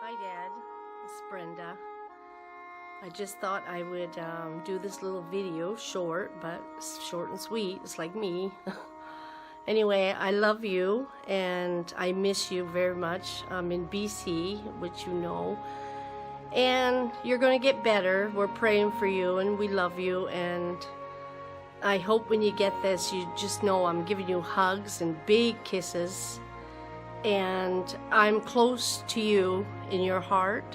Hi Dad, it's Brenda. I just thought I would do this little video, short and sweet. It's like me. Anyway, I love you and I miss you very much. I'm in BC, which you know, and you're going to get better. We're praying for you and we love you, and I hope when you get this, you just know I'm giving you hugs and big kisses, and I'm close to you in your heart.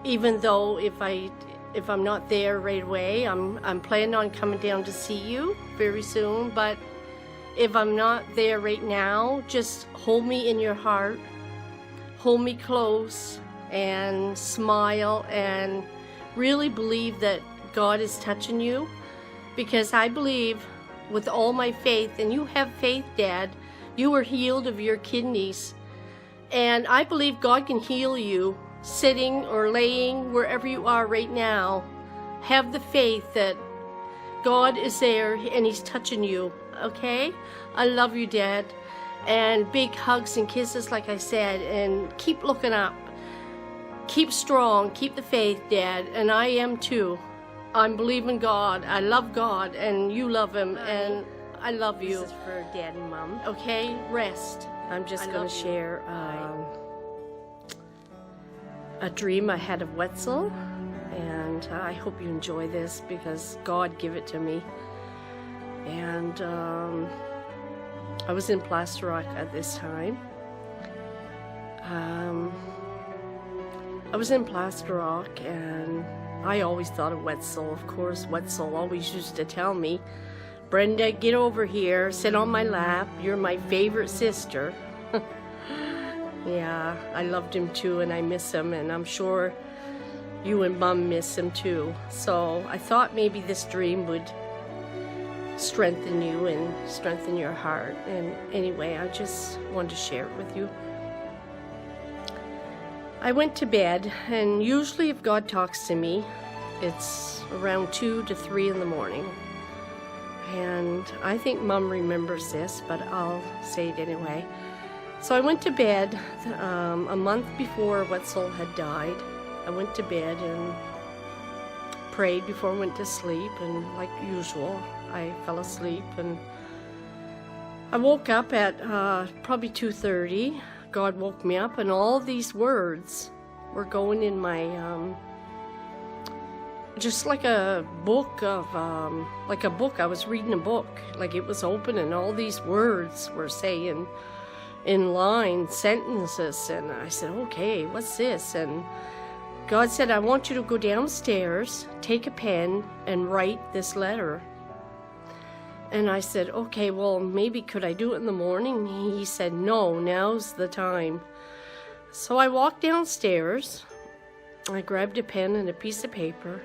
Even though if I'm not there right away, I'm planning on coming down to see you very soon, but if I'm not there right now, just hold me in your heart, hold me close, and smile, and really believe that God is touching you, because I believe with all my faith, and you have faith, Dad, you were healed of your kidneys, and I believe God can heal you sitting or laying wherever you are right now. Have the faith that God is there and He's touching you, okay? I love you, Dad, and big hugs and kisses like I said, and keep looking up. Keep strong, keep the faith, Dad, and I am too. I'm believing God. I love God, and you love Him, and I love you. This is for Dad and Mom. Okay, rest. I'm just going to share a dream I had of Wetzel, and I hope you enjoy this because God gave it to me. And I was in Plaster Rock at this time. I was in Plaster Rock, and I always thought of Wetzel. Of course, Wetzel always used to tell me, Brenda, get over here, sit on my lap, you're my favorite sister. Yeah, I loved him too, and I miss him, and I'm sure you and Mom miss him too. So I thought maybe this dream would strengthen you and strengthen your heart. And anyway, I just wanted to share it with you. I went to bed, and usually if God talks to me, it's around 2 to 3 in the morning. And I think Mom remembers this, but I'll say it anyway. So I went to bed a month before Wetzel had died. I went to bed and prayed before I went to sleep, and like usual, I fell asleep, and I woke up at probably 2:30. God woke me up, and all these words were going in my just like a book of I was reading a book, like it was open, and all these words were saying in line sentences, and I said, okay, what's this? And God said, I want you to go downstairs, take a pen, and write this letter. And I said, okay, well, maybe could I do it in the morning? He said, no, now's the time. So I walked downstairs, I grabbed a pen and a piece of paper,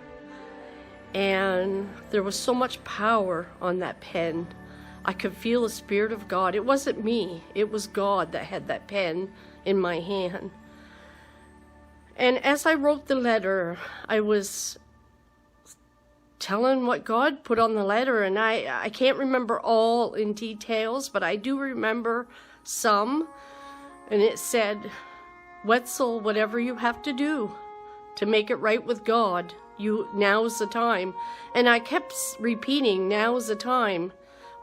and there was so much power on that pen. I could feel the Spirit of God. It wasn't me, it was God that had that pen in my hand. And as I wrote the letter, I was telling what God put on the letter, and I can't remember all in details, but I do remember some. And it said, Wetzel, whatever you have to do to make it right with God, now's the time. And I kept repeating, now's the time.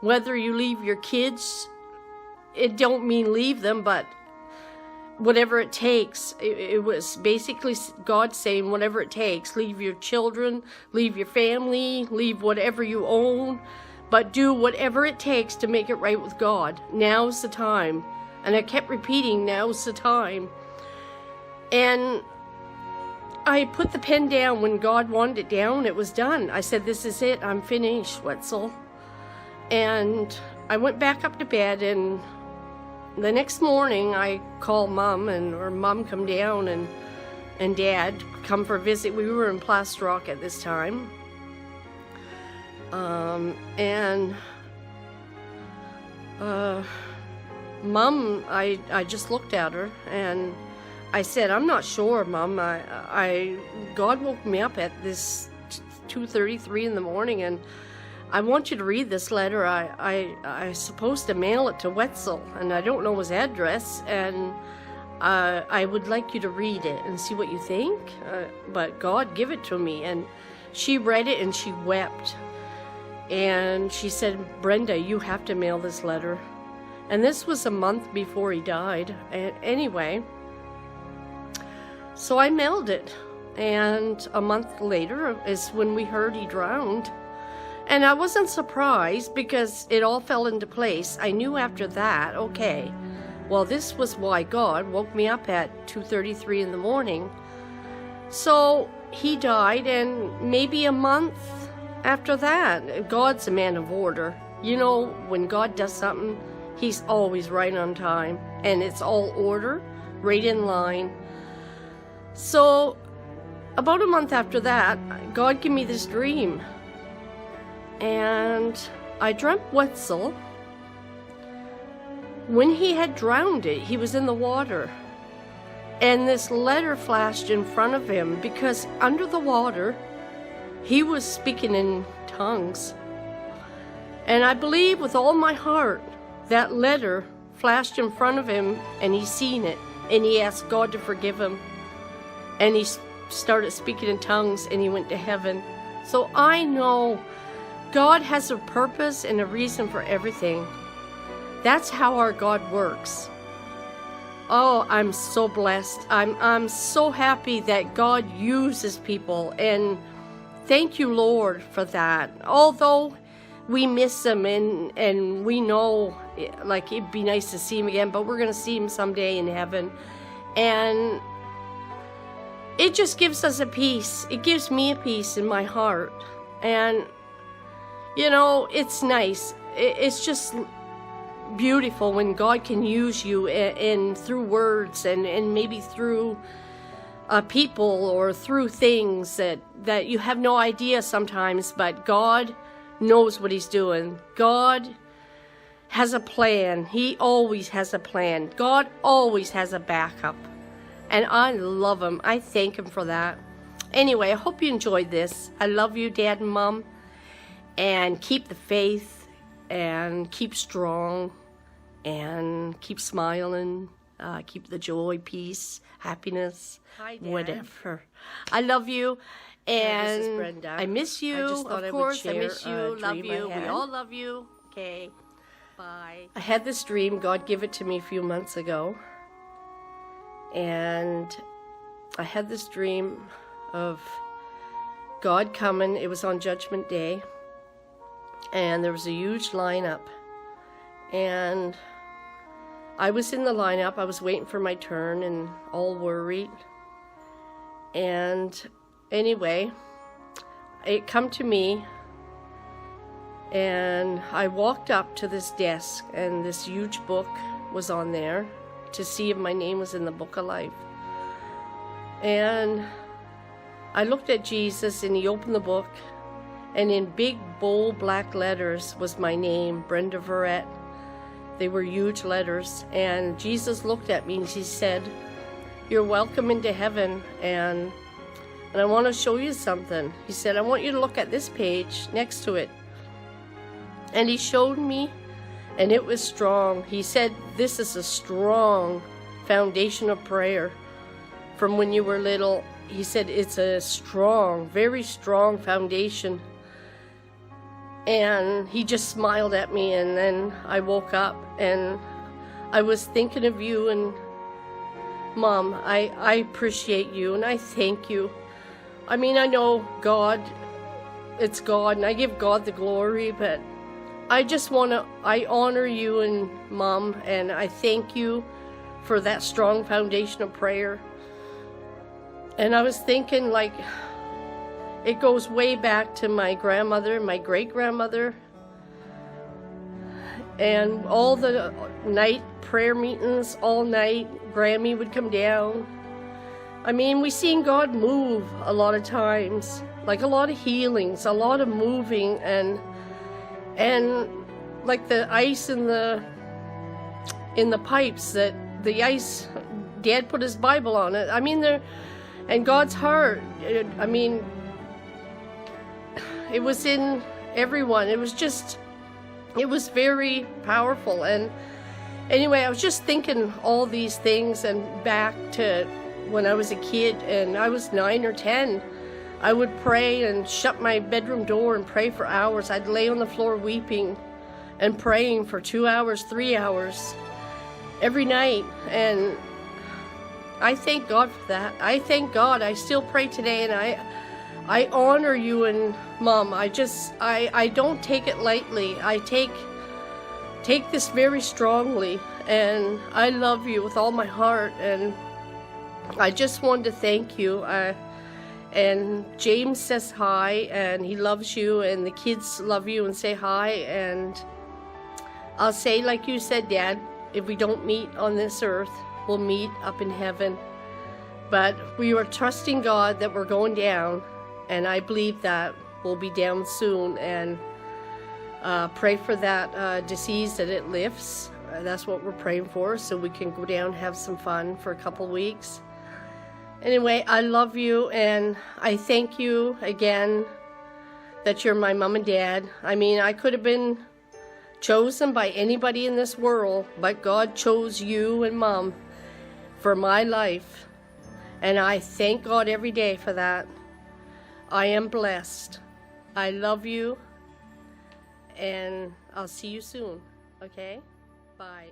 Whether you leave your kids, it don't mean leave them, but whatever it takes. It was basically God saying, whatever it takes, leave your children, leave your family, leave whatever you own, but do whatever it takes to make it right with God. Now's the time. And I kept repeating, now's the time. And I put the pen down when God wanted it down. It was done. I said, this is it. I'm finished, Wetzel. And I went back up to bed, and the next morning I called Mom, or Mom come down, and Dad come for a visit. We were in Plaster Rock at this time. And Mom, I just looked at her and I said, I'm not sure, Mom. God woke me up at this 2:33 in the morning, and I want you to read this letter. I'm supposed to mail it to Wetzel, and I don't know his address, and I would like you to read it and see what you think, but God give it to me. And she read it and she wept. And she said, Brenda, you have to mail this letter. And this was a month before he died. And anyway, so I mailed it. And a month later is when we heard he drowned. And I wasn't surprised because it all fell into place. I knew after that, okay, well, this was why God woke me up at 2:33 in the morning. So he died, and maybe a month after that, God's a man of order. You know, when God does something, he's always right on time, and it's all order, right in line. So about a month after that, God gave me this dream, and I dreamt Wetzel. When he had drowned it, he was in the water, and this letter flashed in front of him because under the water, he was speaking in tongues. And I believe with all my heart that letter flashed in front of him, and he seen it, and he asked God to forgive him, and he started speaking in tongues, and he went to heaven. So I know God has a purpose and a reason for everything. That's how our God works. Oh, I'm so blessed. I'm so happy that God uses people, and thank you, Lord, for that. Although we miss him, and we know, like, it'd be nice to see him again, but we're going to see him someday in heaven. And it just gives us a peace. It gives me a peace in my heart. And, you know, it's nice. It's just beautiful when God can use you and through words and maybe through people or through things that you have no idea sometimes, but God knows what he's doing. God has a plan. He always has a plan. God always has a backup. And I love him. I thank him for that. Anyway, I hope you enjoyed this. I love you, Dad and Mom. And keep the faith. And keep strong. And keep smiling. Keep the joy, peace, happiness. Hi, Dad. Whatever. I love you. And this is Brenda. I miss you. I just thought of course, I miss you. Love you. We all love you. Okay. Bye. I had this dream. God gave it to me a few months ago. And I had this dream of God coming. It was on Judgment Day. And there was a huge lineup. And I was in the lineup. I was waiting for my turn and all worried. And anyway, it come to me. And I walked up to this desk, and this huge book was on there to see if my name was in the book of life. And I looked at Jesus, and he opened the book, and in big, bold black letters was my name, Brenda Verrett. They were huge letters, and Jesus looked at me and he said, "You're welcome into heaven, and I want to show you something." He said, "I want you to look at this page next to it." And he showed me, and it was strong. He said, "This is a strong foundation of prayer from when you were little." He said, "It's a strong, very strong foundation." And he just smiled at me, and then I woke up, and I was thinking of you, and Mom, I appreciate you, and I thank you. I mean, I know God, it's God, and I give God the glory, but I just I honor you and Mom, and I thank you for that strong foundation of prayer. And I was thinking, like, it goes way back to my grandmother, my great-grandmother, and all the night prayer meetings, all night, Grammy would come down. I mean, we seen God move a lot of times, like a lot of healings, a lot of moving, and like the ice in the pipes, that the ice, Dad put his Bible on it. I mean, and God's heart, I mean, it was in everyone. It was very powerful. And Anyway, I was just thinking all these things and back to when I was a kid and I was 9 or 10. I would pray and shut my bedroom door and pray for hours. I'd lay on the floor weeping and praying for 2 hours, 3 hours every night. And I thank God for that. I thank God. I still pray today, and I honor you and Mom. I don't take it lightly. I take this very strongly, and I love you with all my heart, and I just wanted to thank you. And James says hi, and he loves you, and the kids love you and say hi. And I'll say, like you said, Dad, if we don't meet on this earth, we'll meet up in heaven. But we are trusting God that we're going down, and I believe that we'll be down soon. And pray for that disease, that it lifts. That's what we're praying for, so we can go down and have some fun for a couple weeks. Anyway, I love you, and I thank you again that you're my mom and dad. I mean, I could have been chosen by anybody in this world, but God chose you and Mom for my life, and I thank God every day for that. I am blessed. I love you, and I'll see you soon, okay? Bye.